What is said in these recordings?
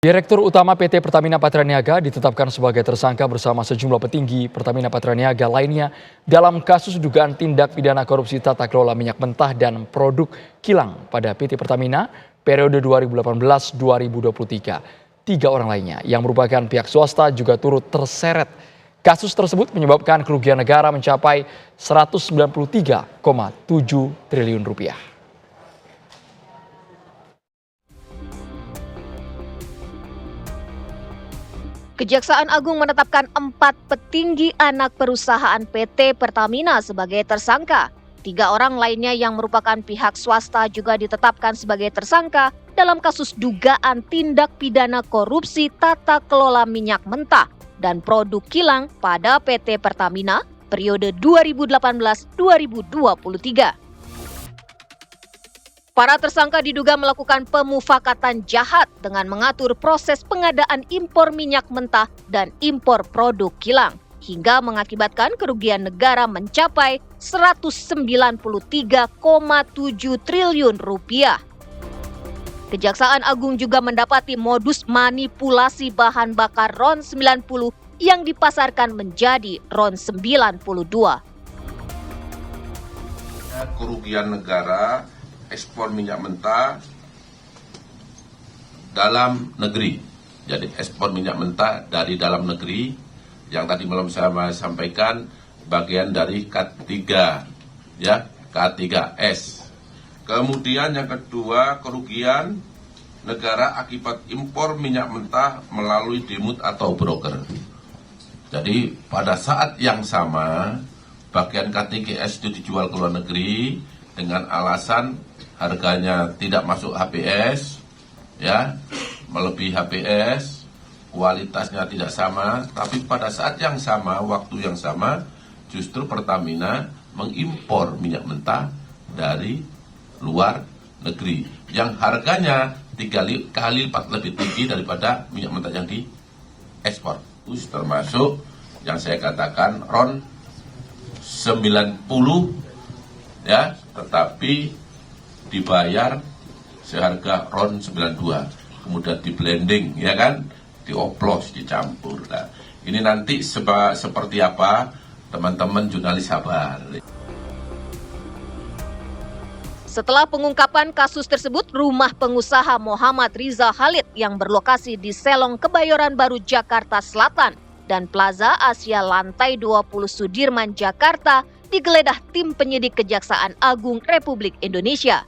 Direktur Utama PT Pertamina Patraniaga ditetapkan sebagai tersangka bersama sejumlah petinggi Pertamina Patraniaga lainnya dalam kasus dugaan tindak pidana korupsi tata kelola minyak mentah dan produk kilang pada PT Pertamina periode 2018-2023. 3 orang lainnya yang merupakan pihak swasta juga turut terseret. Kasus tersebut menyebabkan kerugian negara mencapai 193,7 triliun rupiah. Kejaksaan Agung menetapkan 4 petinggi anak perusahaan PT Pertamina sebagai tersangka. 3 orang lainnya yang merupakan pihak swasta juga ditetapkan sebagai tersangka dalam kasus dugaan tindak pidana korupsi tata kelola minyak mentah dan produk kilang pada PT Pertamina periode 2018-2023. Para tersangka diduga melakukan pemufakatan jahat dengan mengatur proses pengadaan impor minyak mentah dan impor produk kilang hingga mengakibatkan kerugian negara mencapai 193,7 triliun rupiah. Kejaksaan Agung juga mendapati modus manipulasi bahan bakar RON 90 yang dipasarkan menjadi RON 92. Kerugian negara ekspor minyak mentah dalam negeri. Jadi ekspor minyak mentah dari dalam negeri yang tadi malam saya sampaikan bagian dari K3 ya, K3S. Kemudian yang kedua, kerugian negara akibat impor minyak mentah melalui demut atau broker. Jadi pada saat yang sama bagian K3S itu dijual ke luar negeri dengan alasan harganya tidak masuk HPS, ya, melebihi HPS, kualitasnya tidak sama, tapi pada saat yang sama, waktu yang sama, justru Pertamina mengimpor minyak mentah dari luar negeri, yang harganya 3 kali lipat lebih tinggi daripada minyak mentah yang diekspor. Termasuk yang saya katakan RON 90, ya, tetapi dibayar seharga RON 92, kemudian di blending, ya kan, dioplos, dicampur. Nah, ini nanti seperti apa, teman-teman jurnalis sabar. Setelah pengungkapan kasus tersebut, rumah pengusaha Muhammad Riza Khalid yang berlokasi di Selong Kebayoran Baru Jakarta Selatan dan Plaza Asia Lantai 20 Sudirman Jakarta digeledah tim penyidik Kejaksaan Agung Republik Indonesia.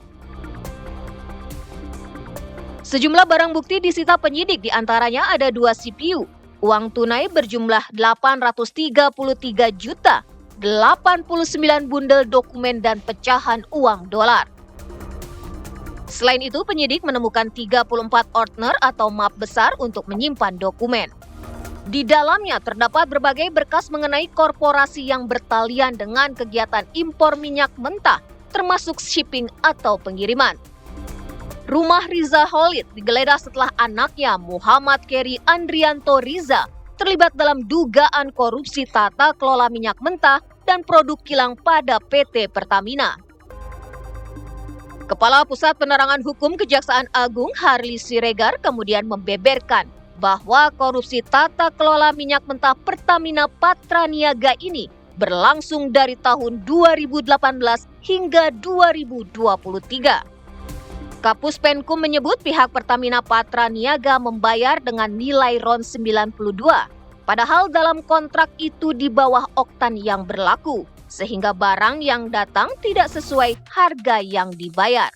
Sejumlah barang bukti disita penyidik, diantaranya ada 2 CPU, uang tunai berjumlah 833 juta, 89 bundel dokumen dan pecahan uang dolar. Selain itu, penyidik menemukan 34 ordner atau map besar untuk menyimpan dokumen. Di dalamnya terdapat berbagai berkas mengenai korporasi yang bertalian dengan kegiatan impor minyak mentah, termasuk shipping atau pengiriman. Rumah Riza Khalid digeledah setelah anaknya Muhammad Keri Andrianto Riza terlibat dalam dugaan korupsi tata kelola minyak mentah dan produk kilang pada PT Pertamina. Kepala Pusat Penerangan Hukum Kejaksaan Agung Harli Siregar kemudian membeberkan bahwa korupsi tata kelola minyak mentah Pertamina Patraniaga ini berlangsung dari tahun 2018 hingga 2023. Kapus Penkum menyebut pihak Pertamina Patraniaga membayar dengan nilai RON 92, padahal dalam kontrak itu di bawah oktan yang berlaku, sehingga barang yang datang tidak sesuai harga yang dibayar.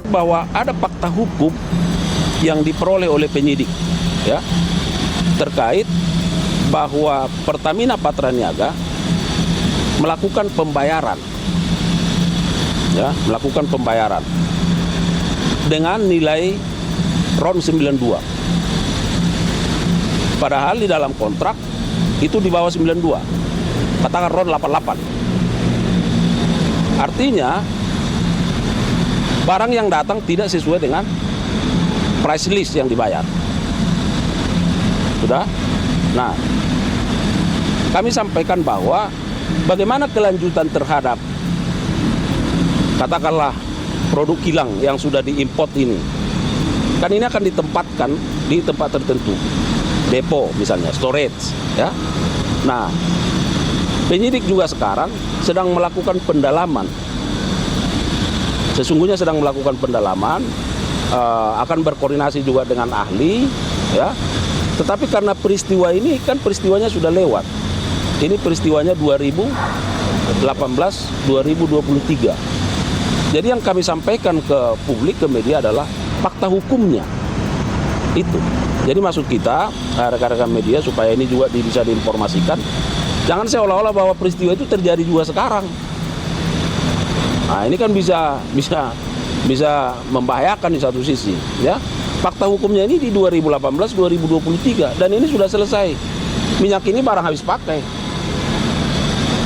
Bahwa ada fakta hukum yang diperoleh oleh penyidik, ya, terkait bahwa Pertamina Patraniaga melakukan pembayaran, ya, melakukan pembayaran dengan nilai RON 92. Padahal di dalam kontrak itu di bawah 92, katakan RON 88. Artinya barang yang datang tidak sesuai dengan price list yang dibayar. Sudah? Nah, kami sampaikan bahwa bagaimana kelanjutan terhadap katakanlah produk kilang yang sudah diimport ini Kan ini akan ditempatkan di tempat tertentu, depo misalnya, storage, ya. Nah, penyidik juga sekarang sedang melakukan pendalaman. Sesungguhnya sedang melakukan pendalaman, akan berkoordinasi juga dengan ahli, ya. Tetapi karena peristiwa ini kan peristiwanya sudah lewat. Ini peristiwanya 2018-2023. Jadi yang kami sampaikan ke publik, ke media adalah fakta hukumnya. Itu. Jadi maksud kita, rekan-rekan media, supaya ini juga bisa diinformasikan, jangan seolah-olah bahwa peristiwa itu terjadi juga sekarang. Nah, ini kan bisa membahayakan di satu sisi, ya. Fakta hukumnya ini di 2018-2023 dan ini sudah selesai. Minyak ini barang habis pakai.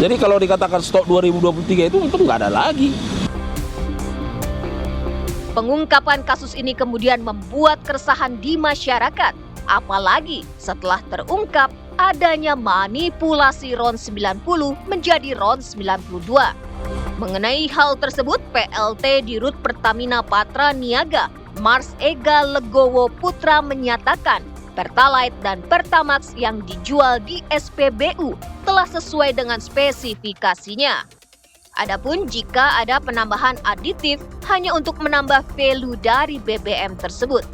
Jadi kalau dikatakan stok 2023 itu nggak ada lagi. Pengungkapan kasus ini kemudian membuat keresahan di masyarakat, apalagi setelah terungkap adanya manipulasi RON 90 menjadi RON 92. Mengenai hal tersebut, PLT Dirut Pertamina Patra Niaga, Mars Ega Legowo Putra menyatakan Pertalite dan Pertamax yang dijual di SPBU telah sesuai dengan spesifikasinya. Adapun jika ada penambahan aditif hanya untuk menambah value dari BBM tersebut.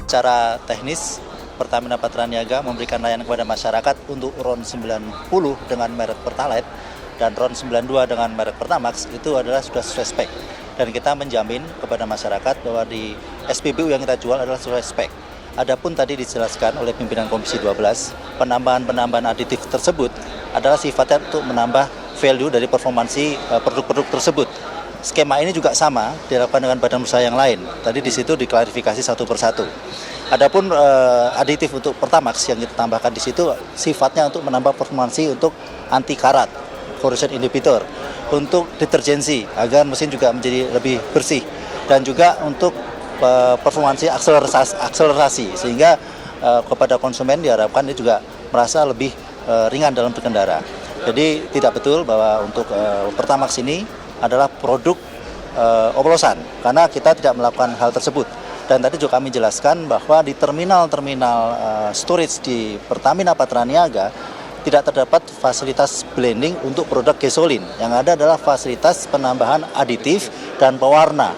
Secara teknis, Pertamina Patra Niaga memberikan layanan kepada masyarakat untuk RON 90 dengan merek Pertalite dan RON 92 dengan merek Pertamax itu adalah sudah sesuai spek. Dan kita menjamin kepada masyarakat bahwa di SPBU yang kita jual adalah sesuai spek. Adapun tadi dijelaskan oleh pimpinan Komisi 12, penambahan aditif tersebut adalah sifatnya untuk menambah value dari performansi produk-produk tersebut. Skema ini juga sama dilakukan dengan badan usaha yang lain. Tadi di situ diklarifikasi satu persatu. Adapun aditif untuk Pertamax yang kita tambahkan di situ sifatnya untuk menambah performansi untuk anti karat, corrosion inhibitor, untuk deterjensi agar mesin juga menjadi lebih bersih dan juga untuk performansi akselerasi sehingga kepada konsumen diharapkan dia juga merasa lebih ringan dalam berkendara. Jadi tidak betul bahwa untuk Pertamax ini adalah produk oplosan karena kita tidak melakukan hal tersebut. Dan tadi juga kami jelaskan bahwa di terminal-terminal storage di Pertamina Patra Niaga tidak terdapat fasilitas blending untuk produk gasolin. Yang ada adalah fasilitas penambahan aditif dan pewarna.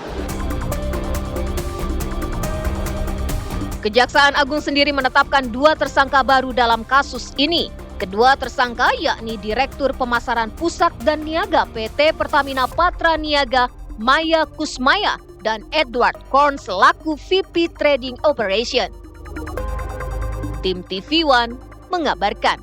Kejaksaan Agung sendiri menetapkan 2 tersangka baru dalam kasus ini. Kedua tersangka yakni Direktur Pemasaran Pusat dan Niaga PT Pertamina Patra Niaga, Maya Kusmaya, dan Edward Korn selaku VP Trading Operation. Tim TV One mengabarkan.